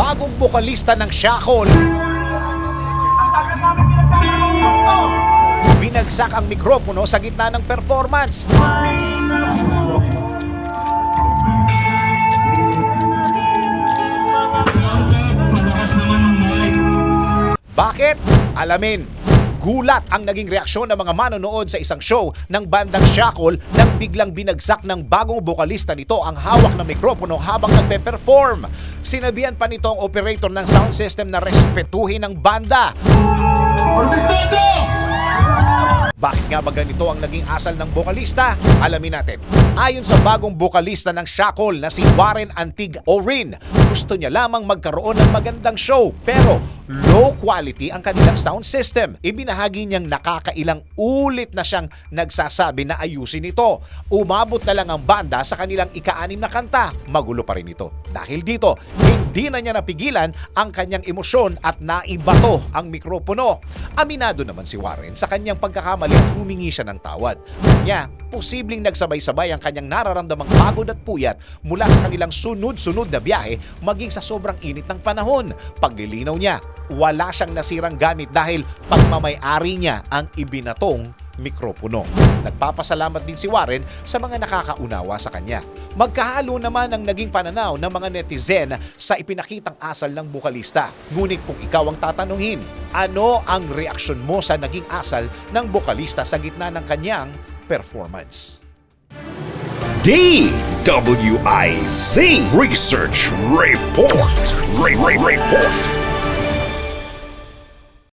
bagong bokalista ng Shackle. Binagsak ang mikropono sa gitna ng performance. Bakit? Alamin. Gulat ang naging reaksyon ng mga manonood sa isang show ng bandang Shackle nang biglang binagsak ng bagong bokalista nito ang hawak ng mikropono habang nagpe-perform. Sinabihan pa nito ang operator ng sound system na respetuhin ang banda. Bakit nga ba ganito ang naging asal ng bokalista? Alamin natin. Ayon sa bagong bokalista ng Shackle na si Warren Antig Orin, gusto niya lamang magkaroon ng magandang show pero low quality ang kanilang sound system. Ibinahagi niyang nakakailang ulit na siyang nagsasabi na ayusin ito. Umabot na lang ang banda sa kanilang ika-6 na kanta. Magulo pa rin ito. Dahil dito, hindi na niya napigilan ang kanyang emosyon at naibato ang mikropono. Aminado naman si Warren sa kanyang pagkakamali at humingi siya ng tawad. Kanya, posibleng nagsabay-sabay ang kanyang nararamdamang pagod at puyat mula sa kanilang sunod-sunod na biyahe maging sa sobrang init ng panahon. Paglilinaw niya, wala siyang nasirang gamit dahil pagmamay-ari niya ang ibinatong mikropono. Nagpapasalamat din si Warren sa mga nakakaunawa sa kanya. Magkahalo naman ang naging pananaw ng mga netizen sa ipinakitang asal ng bokalista. Ngunit kung ikaw ang tatanungin, ano ang reaksyon mo sa naging asal ng bokalista sa gitna ng kanyang performance? DWIZ Research Report. Report.